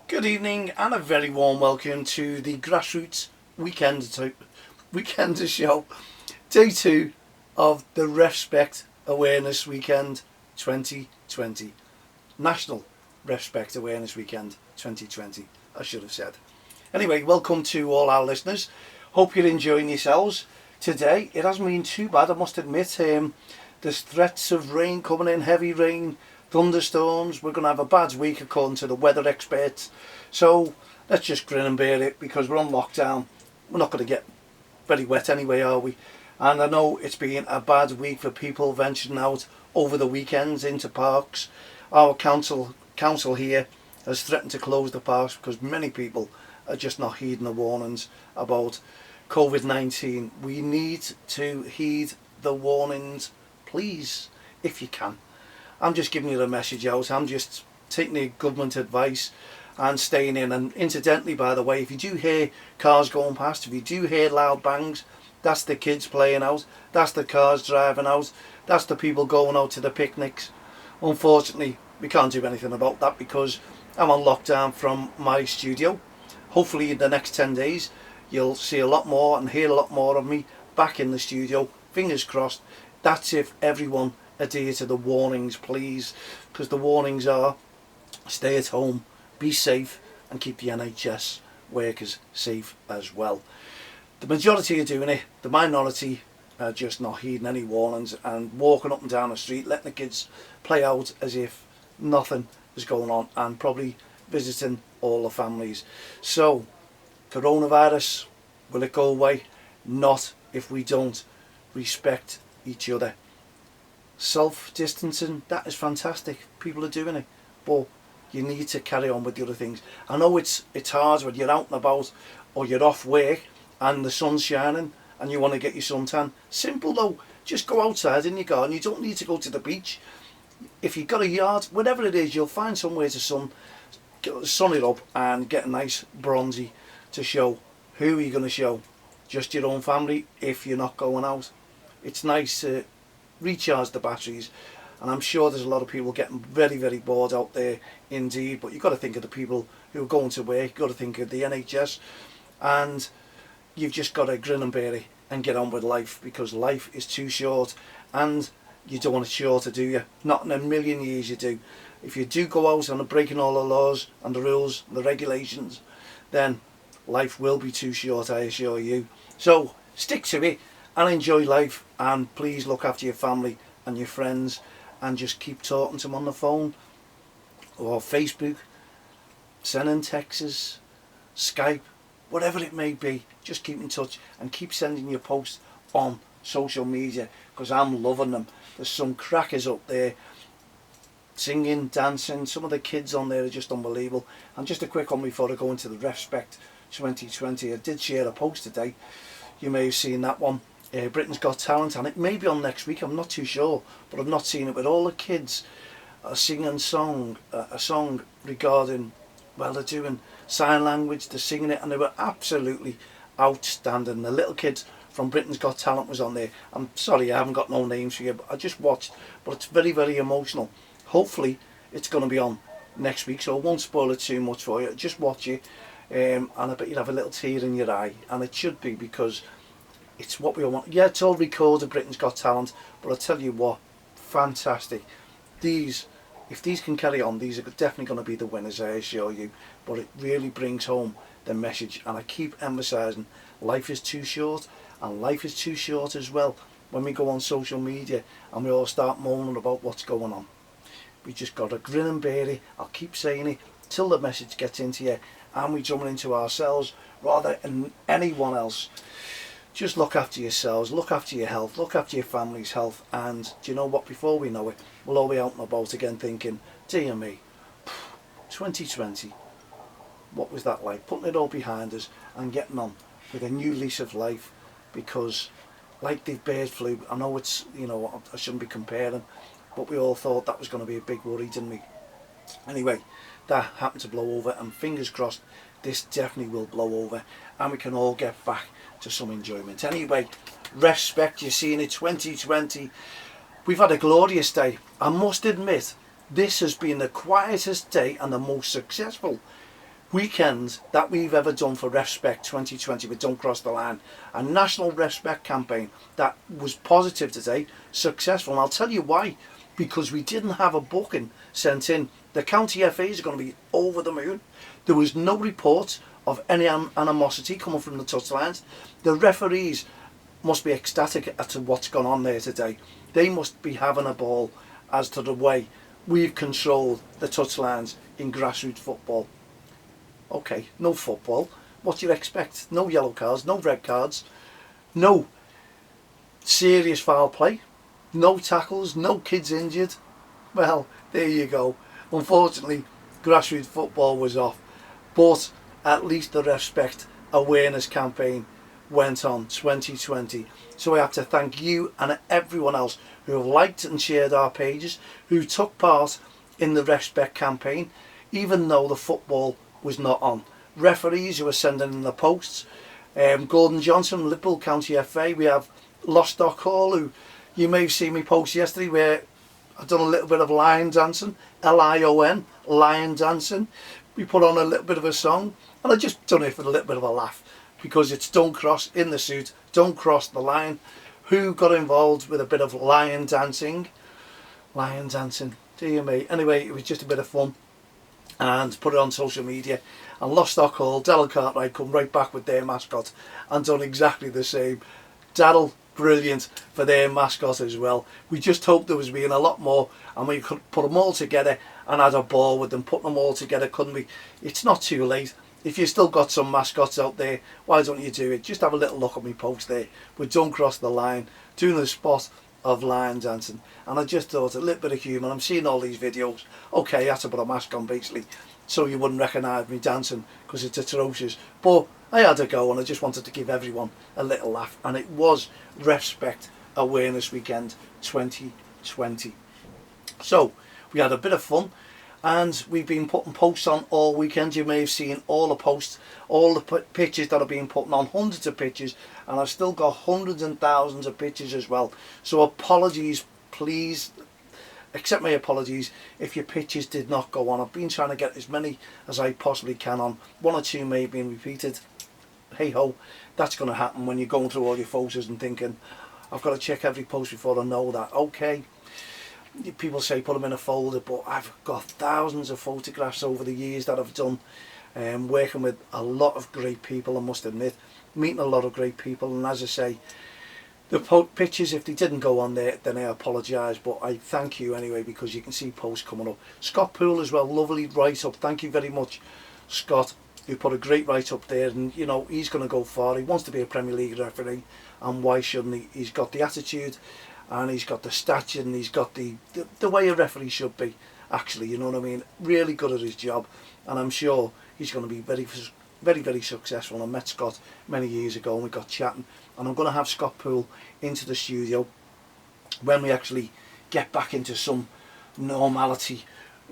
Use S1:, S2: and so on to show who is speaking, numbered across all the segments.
S1: Good evening and a very warm welcome to the Grassroots Weekender Show, day 2 of the REFspect Awareness Weekend 2020. National REFspect Awareness Weekend 2020, I should have said. Anyway, welcome to all our listeners. Hope you're enjoying yourselves. Today, it hasn't been too bad, I must admit. There's threats of rain coming in, heavy rain, thunderstorms. We're going to have a bad week according to the weather experts. So let's just grin and bear it because we're on lockdown. We're not going to get very wet anyway, are we? And I know it's been a bad week for people venturing out over the weekends into parks. Our council here has threatened to close the parks because many people are just not heeding the warnings about COVID-19. We need to heed the warnings, please, if you can. I'm just giving you the message out. I'm just taking the government advice and staying in. And incidentally, by the way, if you do hear cars going past, if you do hear loud bangs, that's the kids playing out, that's the cars driving out, that's the people going out to the picnics. Unfortunately, we can't do anything about that because I'm on lockdown from my studio. Hopefully in the next 10 days you'll see a lot more and hear a lot more of me back in the studio. Fingers crossed. That's if everyone adhere to the warnings, please, because the warnings are stay at home, be safe, and keep the NHS workers safe as well. The majority are doing it, the minority are just not heeding any warnings and walking up and down the street, letting the kids play out as if nothing is going on, and probably visiting all the families. So coronavirus, will it go away? Not if we don't respect each other. Self-distancing, that is fantastic, people are doing it, but you need to carry on with the other things. I know it's hard when you're out and about or you're off work and the sun's shining and you want to get your suntan. Simple though, just go outside in your garden. You don't need to go to the beach. If you've got a yard, whatever it is, you'll find somewhere to sun it up and get a nice bronzy to show. Who are you going to show? Just your own family if you're not going out. It's nice to recharge the batteries, and I'm sure there's a lot of people getting very, very bored out there indeed, but you've got to think of the people who are going to work, you've got to think of the NHS, and you've just got to grin and bear it and get on with life, because life is too short and you don't want it shorter, do you? Not in a million years you do. If you do go out and are breaking all the laws and the rules and the regulations, then life will be too short, I assure you. So stick to it and enjoy life, and please look after your family and your friends and just keep talking to them on the phone or Facebook, sending texts, Skype, whatever it may be. Just keep in touch and keep sending your posts on social media because I'm loving them. There's some crackers up there singing, dancing. Some of the kids on there are just unbelievable. And just a quick one before I go into the REFspect 2020, I did share a post today. You may have seen that one. Britain's Got Talent, and it may be on next week, I'm not too sure, but I've not seen it. But all the kids are singing a song regarding, well, they're doing sign language, they're singing it, and they were absolutely outstanding. The little kids from Britain's Got Talent was on there. I'm sorry I haven't got no names for you, but I just watched, but it's very, very emotional. Hopefully it's going to be on next week, so I won't spoil it too much for you. Just watch it, and I bet you'll have a little tear in your eye, and it should be, because it's what we all want. Yeah, it's all recorded, Britain's Got Talent, but I tell you what, fantastic. If these can carry on, these are definitely going to be the winners, I assure you. But it really brings home the message, and I keep emphasising life is too short, and life is too short as well when we go on social media and we all start moaning about what's going on. We just got to grin and bear it. I'll keep saying it till the message gets into you and we jump into ourselves rather than anyone else. Just look after yourselves, look after your health, look after your family's health, and do you know what, before we know it, we'll all be out and about again thinking, dear me, 2020, what was that like? Putting it all behind us and getting on with a new lease of life, because like the bird flu, I know it's, I shouldn't be comparing, but we all thought that was going to be a big worry, didn't we? Anyway, that happened to blow over, and fingers crossed this definitely will blow over and we can all get back to some enjoyment. Anyway, REFspect, you're seeing it 2020. We've had a glorious day. I must admit, this has been the quietest day and the most successful weekend that we've ever done for REFspect 2020 with Don't Cross the Line. A National REFspect campaign that was positive today, successful. And I'll tell you why. Because we didn't have a booking sent in. The county FAs are going to be over the moon. There was no report of any animosity coming from the touchlines. The referees must be ecstatic as to what's gone on there today. They must be having a ball as to the way we've controlled the touchlines in grassroots football. Okay, no football. What do you expect? No yellow cards, no red cards, no serious foul play, no tackles, no kids injured. Well, there you go. Unfortunately, grassroots football was off, but at least the REFspect Awareness campaign went on 2020. So I have to thank you and everyone else who have liked and shared our pages, who took part in the REFspect campaign, even though the football was not on. Referees who were sending in the posts, Gordon Johnson, Liverpool County FA. We have Lostock Hall, who you may have seen me post yesterday, where I've done a little bit of lion dancing, Lion, lion dancing. We put on a little bit of a song, and I just done it for a little bit of a laugh, because it's Don't Cross in the suit, Don't Cross the Line. Who got involved with a bit of lion dancing? Lion dancing, dear me. Anyway, it was just a bit of fun, and put it on social media. And Lostock Hall, Daryl Cartwright come right back with their mascot and done exactly the same. Daryl, brilliant for their mascot as well. We just hoped there was being a lot more, and we could put them all together and had a ball with them, put them all together, couldn't we? It's not too late. If you've still got some mascots out there, why don't you do it? Just have a little look at me post there. We Don't Cross the Line, doing the spot of lion dancing. And I just thought, a little bit of humour. I'm seeing all these videos. Okay, I had to put a mask on basically, so you wouldn't recognise me dancing, because it's atrocious. But I had a go, and I just wanted to give everyone a little laugh. And it was REFspect Awareness Weekend 2020. So we had a bit of fun, and we've been putting posts on all weekend. You may have seen all the posts, all the pictures that have been put on, hundreds of pictures, and I've still got hundreds and thousands of pictures as well. So apologies, please accept my apologies if your pictures did not go on. I've been trying to get as many as I possibly can on. One or two may have been repeated. Hey ho, that's going to happen when you're going through all your photos and thinking, I've got to check every post before I know that. Okay, people say put them in a folder, but I've got thousands of photographs over the years that I've done, working with a lot of great people, I must admit, meeting a lot of great people. And as I say, the pictures, if they didn't go on there, then I apologise, but I thank you anyway, because you can see posts coming up. Scott Poole as well, lovely write-up. Thank you very much, Scott. You put a great write-up there, and you know, he's going to go far. He wants to be a Premier League referee, and why shouldn't he? He's got the attitude, and he's got the stature, and he's got the way a referee should be, actually, you know what I mean? Really good at his job, and I'm sure he's going to be very successful. I met Scott many years ago, and we got chatting, and I'm going to have Scott Poole into the studio when we actually get back into some normality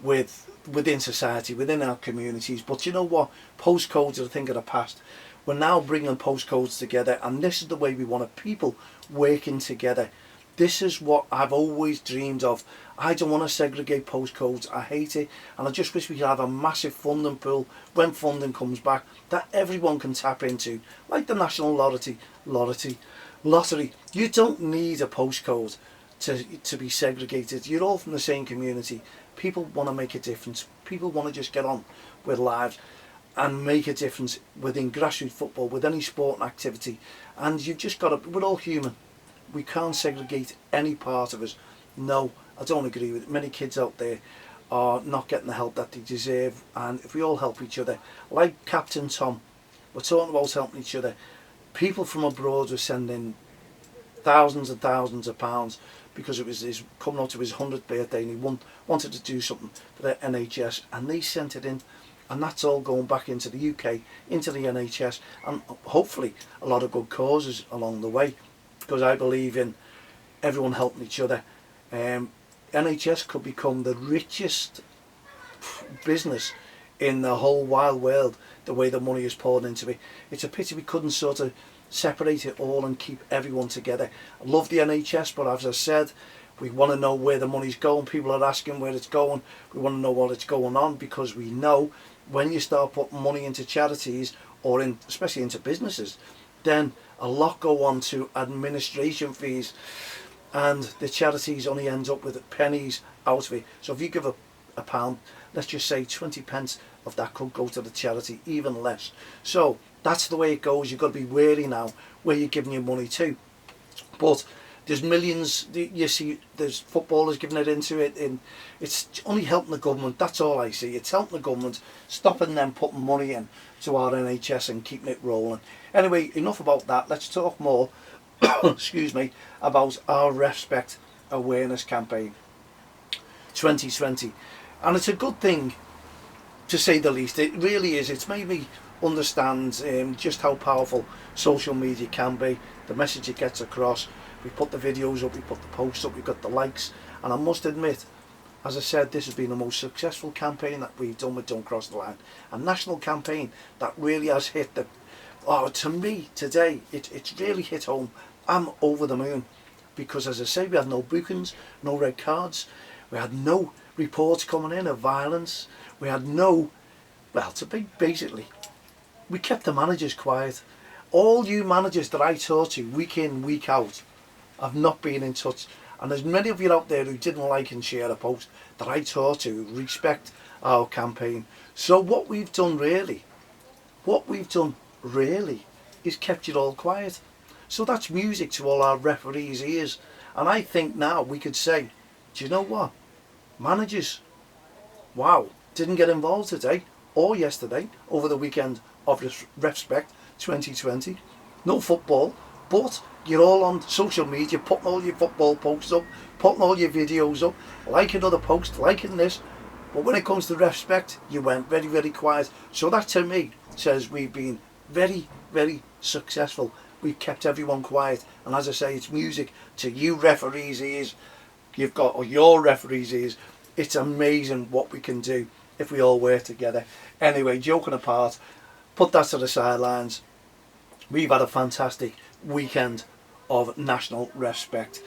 S1: within society, within our communities. But you know what? Postcodes are a thing of the past. We're now bringing postcodes together, and this is the way we want it. People working together. This is what I've always dreamed of. I don't want to segregate postcodes. I hate it, and I just wish we could have a massive funding pool when funding comes back that everyone can tap into, like the National Lottery. You don't need a postcode to be segregated. You're all from the same community. People want to make a difference. People want to just get on with lives and make a difference within grassroots football, with any sport and activity. And you've just got to, we're all human. We can't segregate any part of us. No, I don't agree with it. Many kids out there are not getting the help that they deserve, and if we all help each other, like Captain Tom, we're talking about helping each other. People from abroad were sending thousands and thousands of pounds because it was his coming up to his 100th birthday, and he wanted to do something for the NHS, and they sent it in, and that's all going back into the UK, into the NHS, and hopefully a lot of good causes along the way, because I believe in everyone helping each other. NHS could become the richest business in the whole wide world, the way the money is poured into it. It's a pity we couldn't sort of separate it all and keep everyone together. I love the NHS, but as I said, we want to know where the money's going. People are asking where it's going. We want to know what it's going on, because we know when you start putting money into charities or especially into businesses, then a lot go on to administration fees, and the charities only end up with pennies out of it. So if you give a pound, let's just say 20 pence of that could go to the charity, even less. So that's the way it goes. You've got to be wary now where you're giving your money to. But there's millions, you see, there's footballers giving it into it, and it's only helping the government. That's all I see. It's helping the government, stopping them putting money in to our NHS and keeping it rolling. Anyway, enough about that. Let's talk more excuse me, about our REFspect Awareness campaign 2020. And it's a good thing, to say the least. It really is. It's made me understand just how powerful social media can be, the message it gets across. We put the videos up, we put the posts up, we got the likes, and I must admit, as I said, this has been the most successful campaign that we've done with Don't Cross the Line. A national campaign that really has hit the, to me today, it's really hit home. I'm over the moon, because as I say, we had no bookings, no red cards, we had no reports coming in of violence, we had no, well, basically, we kept the managers quiet. All you managers that I talk to week in, week out, have not been in touch. And there's many of you out there who didn't like and share a post that I talk to respect our campaign. So what we've done really is kept it all quiet. So that's music to all our referees' ears. And I think now we could say, do you know what? Managers, wow, didn't get involved today or yesterday over the weekend of REFspect 2020. No football, but you're all on social media, putting all your football posts up, putting all your videos up, liking other posts, liking this. But when it comes to REFspect, you went very, very quiet. So that to me says we've been very, very successful. We've kept everyone quiet. And as I say, it's music to you referees' ears. You've got, or your referees' ears. It's amazing what we can do if we all work together. Anyway, joking apart, put that to the sidelines. We've had a fantastic weekend of National REFspect.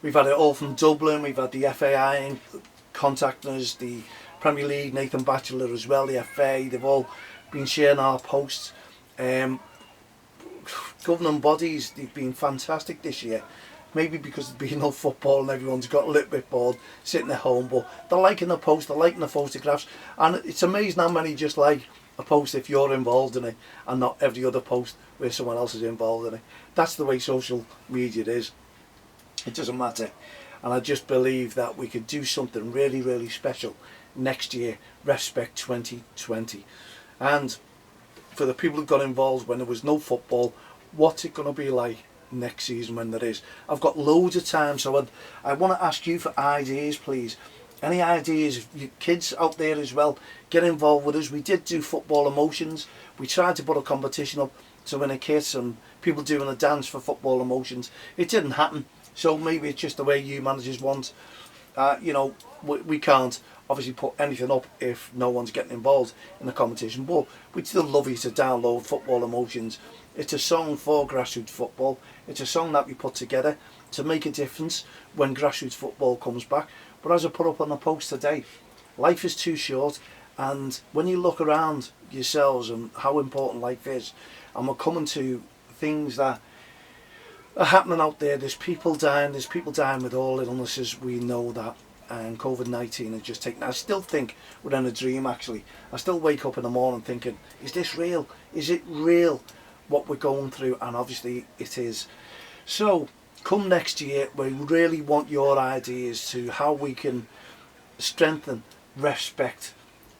S1: We've had it all from Dublin. We've had the FAI contacting us, the Premier League, Nathan Batchelor as well, the FA. They've all been sharing our posts. Governing bodies, they've been fantastic this year. Maybe because there's been no football and everyone's got a little bit bored sitting at home, but they're liking the post, they're liking the photographs, and it's amazing how many just like a post if you're involved in it and not every other post where someone else is involved in it. That's the way social media is. It doesn't matter. And I just believe that we could do something really, really special next year, REFspect 2020. And for the people who got involved when there was no football, what's it going to be like next season when there is? I've got loads of time, so I want to ask you for ideas, please. Any ideas? You kids out there as well, get involved with us. We did do football emotions. We tried to put a competition up to win a kit and people doing a dance for football emotions. It didn't happen, so maybe it's just the way you managers want. You know, we can't obviously put anything up if no one's getting involved in the competition, but we'd still love you to download Football Emotions. It's a song for grassroots football. It's a song that we put together to make a difference when grassroots football comes back. But as I put up on the post today, life is too short, and when you look around yourselves and how important life is, and we're coming to things that are happening out there, there's people dying with all illnesses, we know that, and COVID-19 is just taking, I still think we're in a dream actually. I still wake up in the morning thinking, is this real? Is it real what we're going through? And obviously it is. So come next year, we really want your ideas to how we can strengthen REFspect,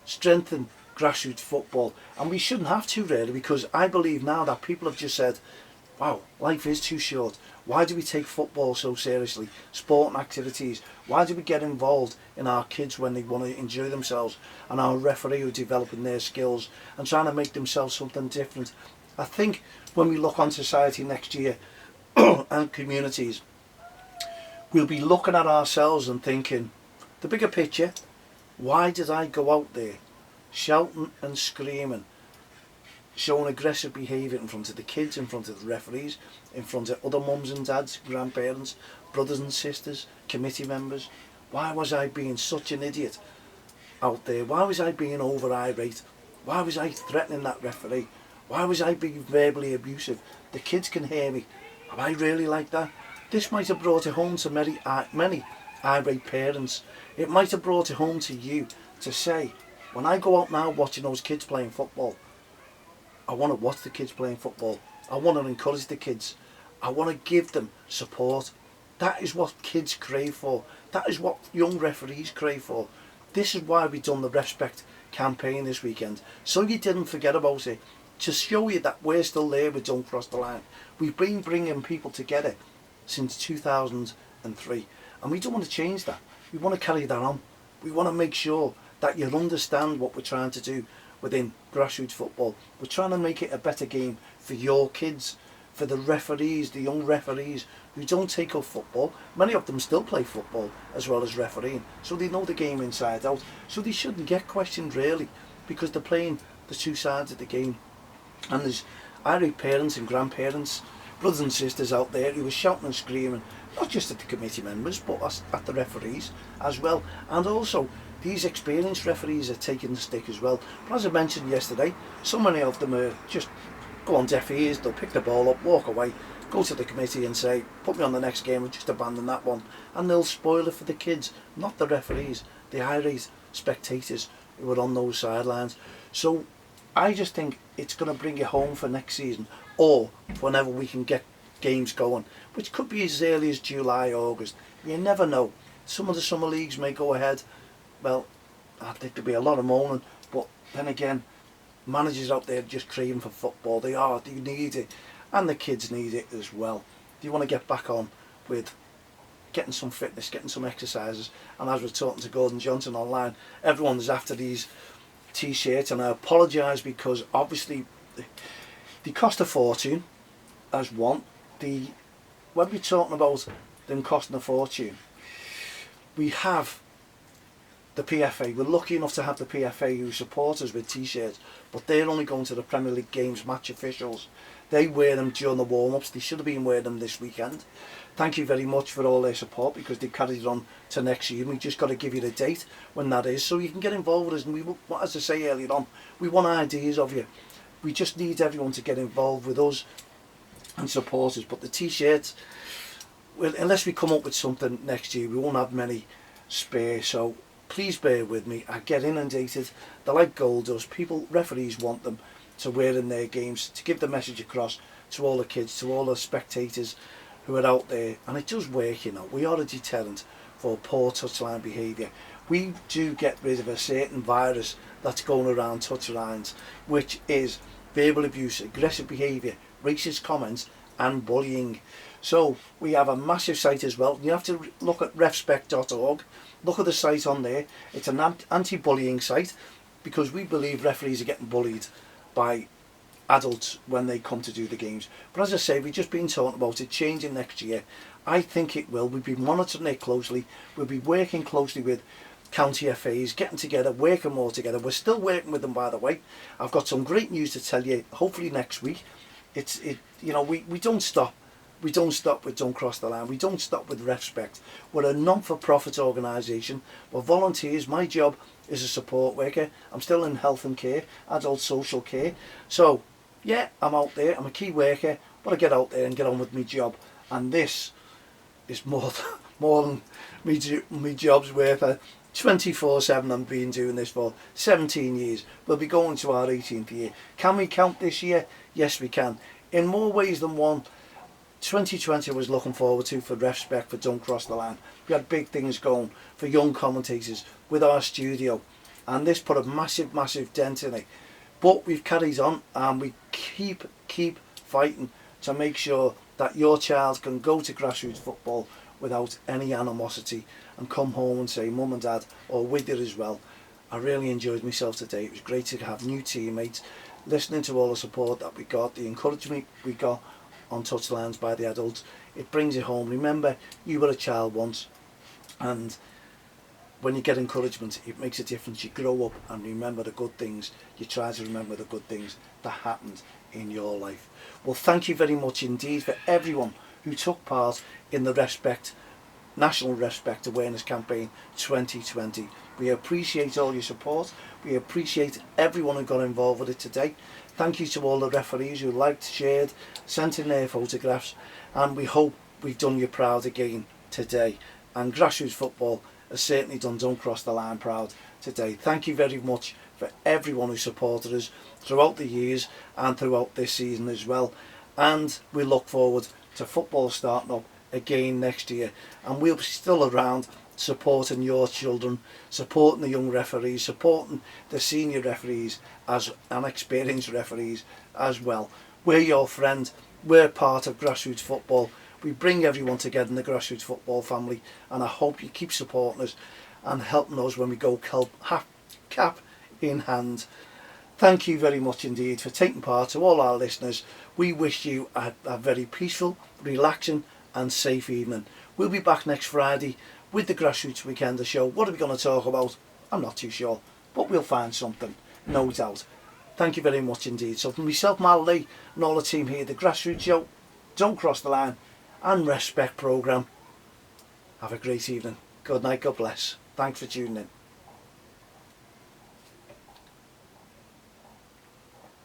S1: strengthen grassroots football. And we shouldn't have to really, because I believe now that people have just said, wow, life is too short. Why do we take football so seriously? Sporting activities. Why do we get involved in our kids when they want to enjoy themselves? And our referee who are developing their skills and trying to make themselves something different. I think when we look on society next year and communities, we'll be looking at ourselves and thinking, the bigger picture, why did I go out there shouting and screaming, showing aggressive behaviour in front of the kids, in front of the referees, in front of other mums and dads, grandparents, brothers and sisters, committee members? Why was I being such an idiot out there? Why was I being over irate? Why was I threatening that referee? Why was I being verbally abusive? The kids can hear me. Am I really like that? This might have brought it home to many irate parents. It might have brought it home to you to say, when I go out now watching those kids playing football, I want to watch the kids playing football. I want to encourage the kids. I want to give them support. That is what kids crave for. That is what young referees crave for. This is why we've done the REFspect campaign this weekend. So you didn't forget about it. To show you that we're still there with Don't Cross the Line. We've been bringing people together since 2003. And we don't want to change that. We want to carry that on. We want to make sure that you understand what we're trying to do within grassroots football. We're trying to make it a better game for your kids, for the referees, the young referees who don't take up football. Many of them still play football as well as refereeing, so they know the game inside out. So they shouldn't get questioned really, because they're playing the two sides of the game. And there's irate parents and grandparents, brothers and sisters out there who are shouting and screaming, not just at the committee members, but at the referees as well. And also, these experienced referees are taking the stick as well. But as I mentioned yesterday, so many of them are just go on deaf ears. They'll pick the ball up, walk away, go to the committee and say, put me on the next game, and just abandon that one. And they'll spoil it for the kids, not the referees, the irate spectators who are on those sidelines. So I just think it's going to bring it home for next season, or whenever we can get games going, which could be as early as July, August. You never know. Some of the summer leagues may go ahead. Well, I think there'll be a lot of moaning, but then again, managers out there just craving for football. They need it, and the kids need it as well. Do you want to get back on with getting some fitness, getting some exercises? And as we're talking to Gordon Johnson online, everyone's after these t-shirts, and I apologise because obviously they cost a fortune as one. When we're talking about them costing a fortune, we have the PFA. We're lucky enough to have the PFA who support us with t-shirts, but they're only going to the Premier League games match officials. They wear them during the warm-ups. They should have been wearing them this weekend. Thank you very much for all their support, because they've carried it on to next year. We just got to give you the date when that is, so you can get involved with us. And we, as I say earlier on, we want ideas of you. We just need everyone to get involved with us and support us. But the t-shirts, well, unless we come up with something next year, we won't have many spare. So please bear with me. I get inundated. They're like gold dust. People, referees want them to wear in their games, to give the message across to all the kids, to all the spectators who are out there. And it does work, you know. We are a deterrent for poor touchline behaviour. We do get rid of a certain virus that's going around touchlines, which is verbal abuse, aggressive behaviour, racist comments and bullying. So we have a massive site as well. You have to look at refspect.org. Look at the site on there. It's an anti-bullying site, because we believe referees are getting bullied by adults when they come to do the games. But as I say, we've just been talking about it changing next year. I think it will. We've been monitoring it closely. We'll be working closely with county FAs, getting together, working more together. We're still working with them, by the way. I've got some great news to tell you, hopefully next week. You know, we don't stop. We don't stop with Don't Cross the Line. We don't stop with REFspect. We're a non-for-profit organisation. We're volunteers. My job is a support worker. I'm still in health and care, adult social care. So, yeah, I'm out there. I'm a key worker, but I get out there and get on with my job. And this is more than me job's worth. 24/7 I've been doing this for 17 years. We'll be going to our 18th year. Can we count this year? Yes, we can. In more ways than one, 2020 I was looking forward to for REFspect, for Don't Cross the Line. We had big things going for young commentators with our studio, and this put a massive dent in it. But we've carried on, and we keep fighting to make sure that your child can go to grassroots football without any animosity and come home and say, Mum and Dad, or with you as well, I really enjoyed myself today. It was great to have new teammates, listening to all the support that we got, the encouragement we got on touchlines by the adults. It brings it home. Remember, you were a child once, and when you get encouragement, it makes a difference. You grow up and remember the good things. You try to remember the good things that happened in your life. Well, thank you very much indeed for everyone who took part in the REFspect National REFspect Awareness Campaign 2020. We appreciate all your support. We appreciate everyone who got involved with it today. Thank you to all the referees who liked, shared, sent in their photographs, and we hope we've done you proud again today. And grassroots football has certainly done Don't Cross the Line proud today. Thank you very much for everyone who supported us throughout the years and throughout this season as well. And we look forward to football starting up again next year, and we'll be still around supporting your children, supporting the young referees, supporting the senior referees and experienced referees as well. We're your friend, we're part of grassroots football. We bring everyone together in the grassroots football family, and I hope you keep supporting us and helping us when we go cap in hand. Thank you very much indeed for taking part. To all our listeners, we wish you a very peaceful, relaxing and safe evening. We'll be back next Friday with the Grassroots Weekender show. What are we going to talk about? I'm not too sure, but we'll find something, no doubt. Thank you very much indeed. So from myself, Mal Lee, and all the team here, the Grassroots show, Don't Cross the Line and REFspect programme, have a great evening. Good night, God bless. Thanks for tuning in.